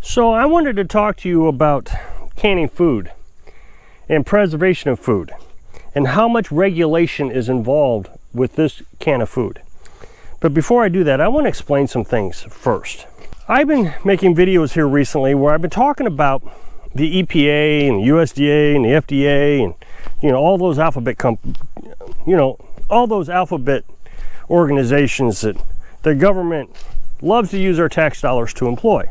So I wanted to talk to you about canning food and preservation of food and how much regulation is involved with this can of food. But before I do that, I want to explain some things first. I've been making videos here recently where I've been talking about the EPA and the USDA and the FDA and all those alphabet organizations that the government loves to use our tax dollars to employ.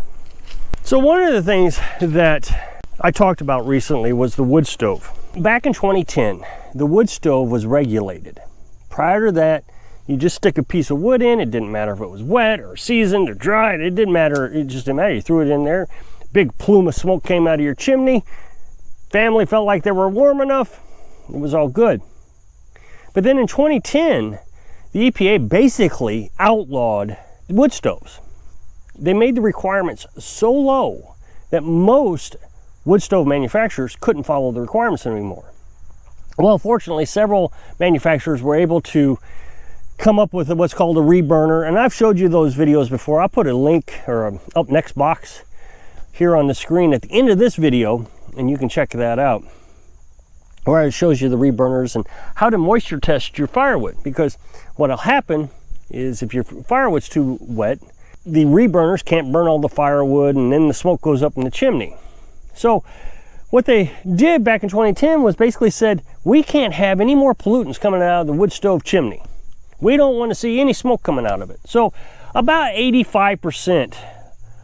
So one of the things that I talked about recently was the wood stove. Back in 2010, the wood stove was regulated. Prior to that, you just stick a piece of wood in. It didn't matter if it was wet or seasoned or dried. It didn't matter. It just didn't matter. You threw it in there. Big plume of smoke came out of your chimney. Family felt like they were warm enough. It was all good. But then in 2010, the EPA basically outlawed wood stoves. They made the requirements so low that most wood stove manufacturers couldn't follow the requirements anymore. Well, fortunately, several manufacturers were able to come up with what's called a reburner, and I've showed you those videos before. I'll put a link or a up next box here on the screen at the end of this video, and you can check that out, where it shows you the reburners and how to moisture test your firewood. Because what'll happen is if your firewood's too wet, the reburners can't burn all the firewood, and then the smoke goes up in the chimney. So what they did back in 2010 was basically said, we can't have any more pollutants coming out of the wood stove chimney. We don't want to see any smoke coming out of it. So about 85%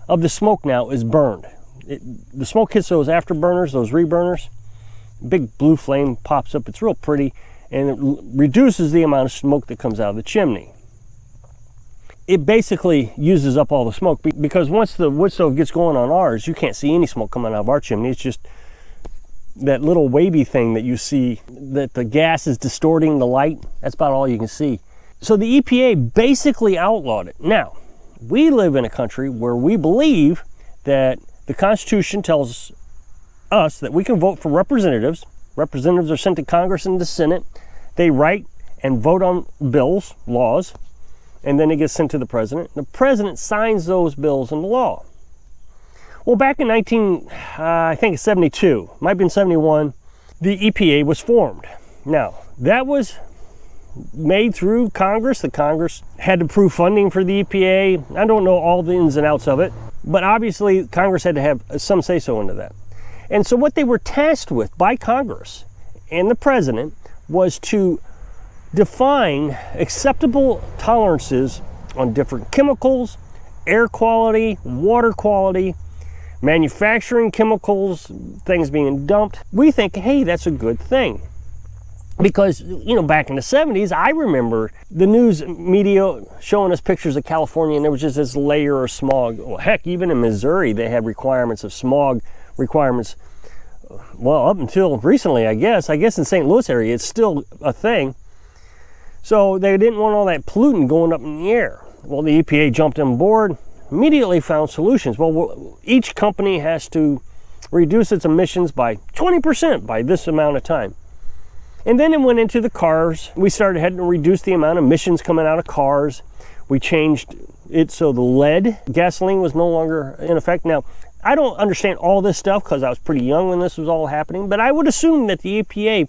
of the smoke now is burned. The smoke hits those afterburners, those reburners. Big blue flame pops up. It's real pretty, and it reduces the amount of smoke that comes out of the chimney. It basically uses up all the smoke, because once the wood stove gets going on ours, you can't see any smoke coming out of our chimney. It's just that little wavy thing that you see, that the gas is distorting the light. That's about all you can see. So the EPA basically outlawed it. Now, we live in a country where we believe that the Constitution tells us that we can vote for representatives. Representatives are sent to Congress and the Senate. They write and vote on bills, laws, and then it gets sent to the president. The president signs those bills into law. Well, back in 72, might have been 71, the EPA was formed. Now, that was made through Congress. The Congress had to approve funding for the EPA. I don't know all the ins and outs of it, but obviously Congress had to have some say-so into that. And so what they were tasked with by Congress and the president was to define acceptable tolerances on different chemicals, air quality, water quality, manufacturing chemicals, things being dumped. We think, hey, that's a good thing. Because, back in the 70s, I remember the news media showing us pictures of California, and there was just this layer of smog. Well, heck, even in Missouri, they had requirements of smog requirements. Well, up until recently, I guess in St. Louis area, it's still a thing. So they didn't want all that pollutant going up in the air. Well, the EPA jumped on board, immediately found solutions. Well, each company has to reduce its emissions by 20% by this amount of time. And then it went into the cars. We started having to reduce the amount of emissions coming out of cars. We changed it so the lead gasoline was no longer in effect. Now, I don't understand all this stuff because I was pretty young when this was all happening, but I would assume that the EPA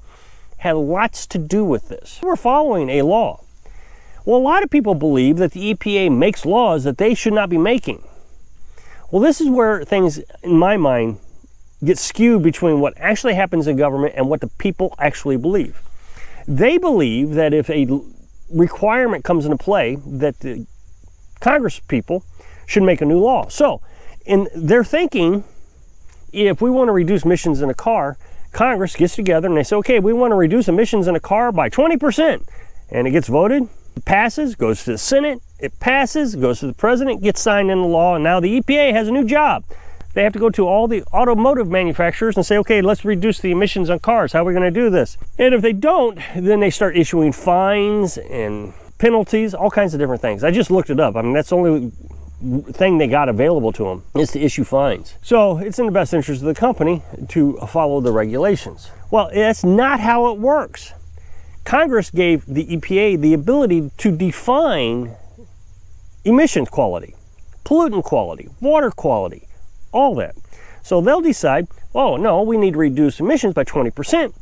had lots to do with this. We're following a law. Well, a lot of people believe that the EPA makes laws that they should not be making. Well, this is where things, in my mind, get skewed between what actually happens in government and what the people actually believe. They believe that if a requirement comes into play, that the Congress people should make a new law. So, in their thinking, if we want to reduce emissions in a car, Congress gets together and they say, okay, we want to reduce emissions in a car by 20%. And it gets voted, it passes, goes to the Senate, it passes, goes to the president, gets signed into law, and now the EPA has a new job. They have to go to all the automotive manufacturers and say, okay, let's reduce the emissions on cars. How are we going to do this? And if they don't, then they start issuing fines and penalties, all kinds of different things. I just looked it up. I mean, that's the only thing they got available to them is to issue fines. So it's in the best interest of the company to follow the regulations. Well, that's not how it works. Congress gave the EPA the ability to define emissions quality, pollutant quality, water quality, all that. So they'll decide, oh no, we need to reduce emissions by 20%.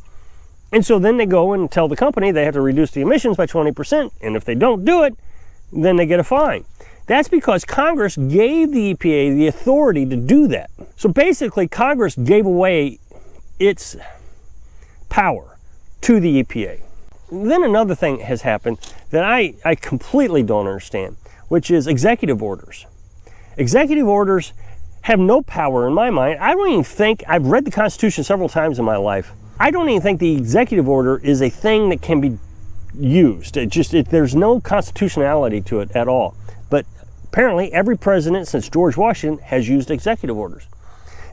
And so then they go and tell the company they have to reduce the emissions by 20%. And if they don't do it, then they get a fine. That's because Congress gave the EPA the authority to do that. So basically, Congress gave away its power to the EPA. Then another thing has happened that I completely don't understand, which is executive orders. Executive orders have no power in my mind. I don't even think, I've read the Constitution several times in my life. I don't even think the executive order is a thing that can be used. There's no constitutionality to it at all. But apparently every president since George Washington has used executive orders.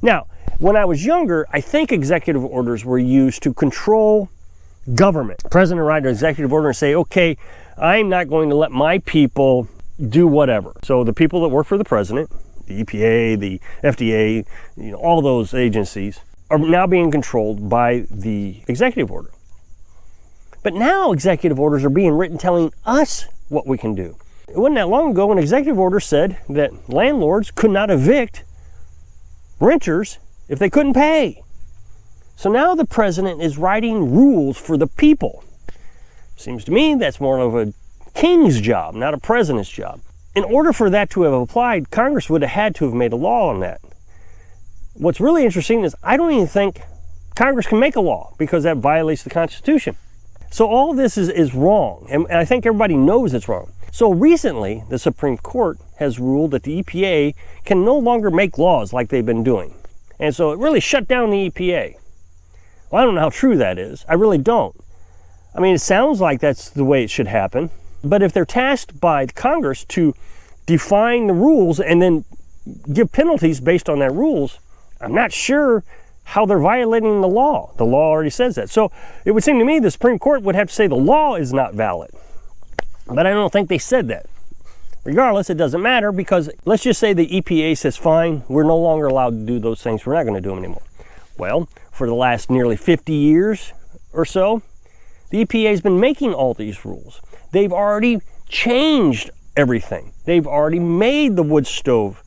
Now, when I was younger, I think executive orders were used to control government. The president would write an executive order and say, okay, I'm not going to let my people do whatever. So the people that work for the president, the EPA, the FDA, all those agencies are now being controlled by the executive order. But now executive orders are being written telling us what we can do. It wasn't that long ago when an executive order said that landlords could not evict renters if they couldn't pay. So now the president is writing rules for the people. Seems to me that's more of a king's job, not a president's job. In order for that to have applied, Congress would have had to have made a law on that. What's really interesting is I don't even think Congress can make a law because that violates the Constitution. So all this is wrong, and I think everybody knows it's wrong. So recently, the Supreme Court has ruled that the EPA can no longer make laws like they've been doing. And so it really shut down the EPA. Well, I don't know how true that is. I really don't. I mean, it sounds like that's the way it should happen. But if they're tasked by Congress to define the rules and then give penalties based on that rules, I'm not sure how they're violating the law. The law already says that. So it would seem to me the Supreme Court would have to say the law is not valid. But I don't think they said that. Regardless, it doesn't matter because let's just say the EPA says, fine, we're no longer allowed to do those things. We're not going to do them anymore. Well, for the last nearly 50 years or so, the EPA has been making all these rules. They've already changed everything. They've already made the wood stove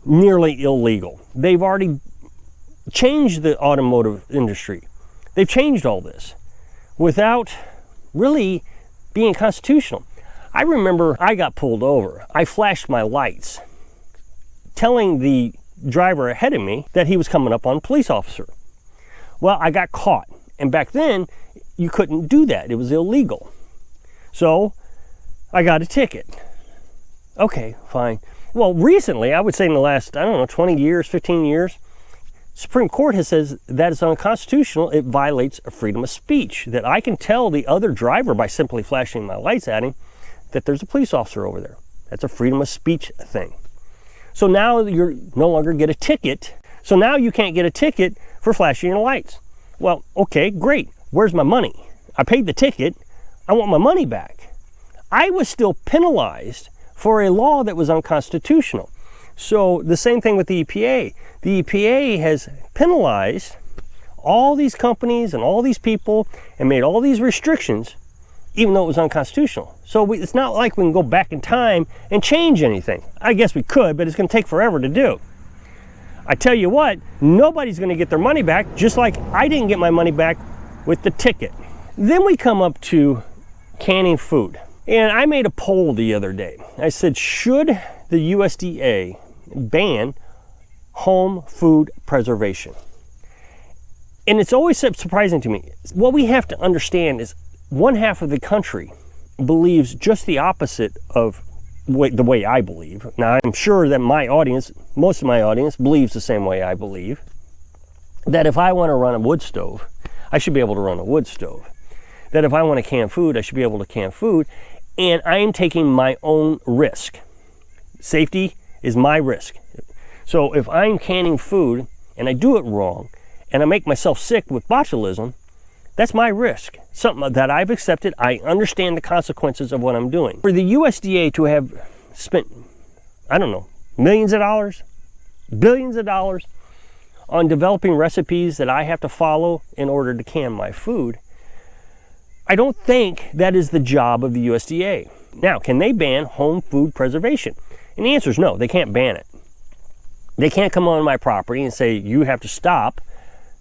nearly illegal. They've already changed the automotive industry. They've changed all this without really being constitutional. I remember I got pulled over. I flashed my lights, telling the driver ahead of me that he was coming up on a police officer. Well, I got caught. And back then, you couldn't do that. It was illegal. So I got a ticket. Okay, fine. Well, recently, I would say in the last, 20 years, 15 years, Supreme Court has said that is unconstitutional. It violates freedom of speech. That I can tell the other driver by simply flashing my lights at him that there's a police officer over there. That's a freedom of speech thing. So now you no longer get a ticket. So now you can't get a ticket for flashing your lights. Well, okay, great. Where's my money? I paid the ticket. I want my money back. I was still penalized for a law that was unconstitutional. So the same thing with the EPA. The EPA has penalized all these companies and all these people and made all these restrictions even though it was unconstitutional. So it's not like we can go back in time and change anything. I guess we could, but it's going to take forever to do. I tell you what, nobody's going to get their money back, just like I didn't get my money back with the ticket. Then we come up to canning food. And I made a poll the other day. I said, should the USDA ban home food preservation? And it's always surprising to me. What we have to understand is one half of the country believes just the opposite of the way I believe. Now, I'm sure that my audience, most of my audience, believes the same way I believe. That if I want to run a wood stove, I should be able to run a wood stove. That if I want to can food, I should be able to can food. And I am taking my own risk. Safety is my risk. So if I'm canning food and I do it wrong and I make myself sick with botulism, that's my risk. Something that I've accepted. I understand the consequences of what I'm doing. For the USDA to have spent, millions of dollars, billions of dollars on developing recipes that I have to follow in order to can my food, I don't think that is the job of the USDA. Now, can they ban home food preservation? And the answer is no, they can't ban it. They can't come on my property and say, you have to stop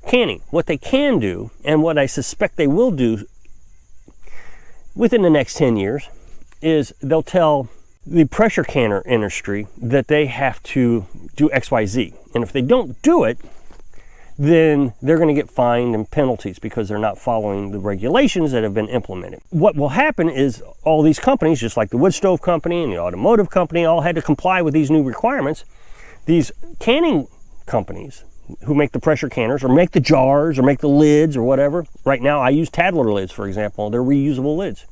canning. What they can do, and what I suspect they will do within the next 10 years, is they'll tell the pressure canner industry that they have to do XYZ. And if they don't do it, then they're going to get fined and penalties because they're not following the regulations that have been implemented. What will happen is all these companies, just like the wood stove company and the automotive company, all had to comply with these new requirements. These canning companies who make the pressure canners or make the jars or make the lids or whatever. Right now I use Tadler lids, for example. They're reusable lids.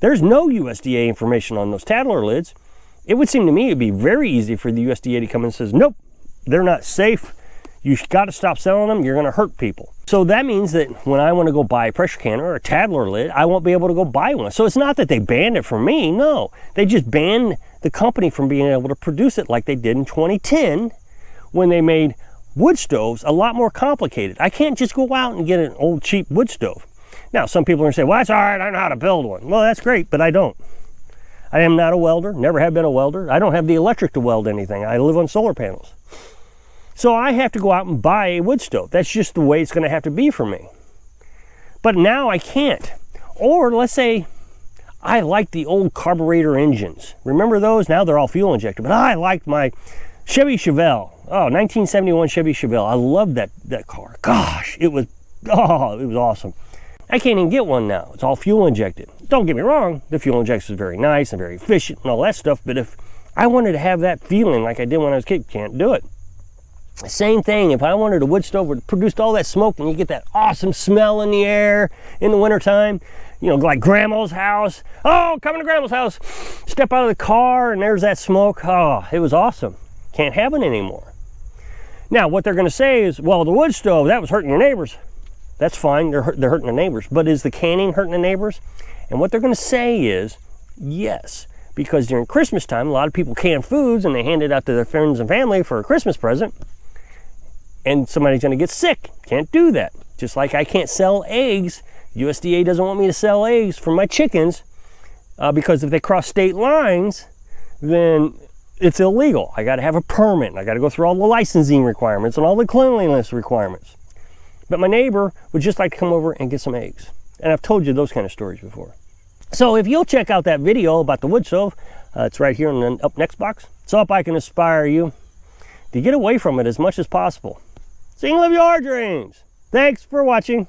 There's no USDA information on those Tadler lids. It would seem to me it'd be very easy for the USDA to come in and says, nope, they're not safe. You've got to stop selling them. You're going to hurt people. So that means that when I want to go buy a pressure canner or a Tadler lid, I won't be able to go buy one. So it's not that they banned it from me. No, they just banned the company from being able to produce it like they did in 2010 when they made wood stoves a lot more complicated. I can't just go out and get an old cheap wood stove. Now, some people are going to say, well, that's all right. I know how to build one. Well, that's great, but I don't. I am not a welder, never have been a welder. I don't have the electric to weld anything. I live on solar panels. So I have to go out and buy a wood stove. That's just the way it's going to have to be for me. But now I can't. Or let's say I like the old carburetor engines. Remember those? Now they're all fuel injected. But I liked my Chevy Chevelle. Oh, 1971 Chevy Chevelle. I loved that car. Gosh, it was awesome. I can't even get one now. It's all fuel injected. Don't get me wrong. The fuel injection is very nice and very efficient and all that stuff. But if I wanted to have that feeling like I did when I was a kid, can't do it. Same thing, if I wanted a wood stove that produced all that smoke and you get that awesome smell in the air in the wintertime, you know, like grandma's house. Oh, coming to grandma's house. Step out of the car and there's that smoke. Oh, it was awesome. Can't have it anymore. Now, what they're going to say is, well, the wood stove, that was hurting your neighbors. That's fine, they're hurting the neighbors. But is the canning hurting the neighbors? And what they're going to say is, yes. Because during Christmas time, a lot of people can foods and they hand it out to their friends and family for a Christmas present. And somebody's going to get sick. Can't do that. Just like I can't sell eggs. USDA doesn't want me to sell eggs for my chickens because if they cross state lines, then it's illegal. I got to have a permit. I got to go through all the licensing requirements and all the cleanliness requirements. But my neighbor would just like to come over and get some eggs. And I've told you those kind of stories before. So if you'll check out that video about the wood stove, it's right here in the up next box. So if I can inspire you to get away from it as much as possible, so you can live your dreams. Thanks for watching.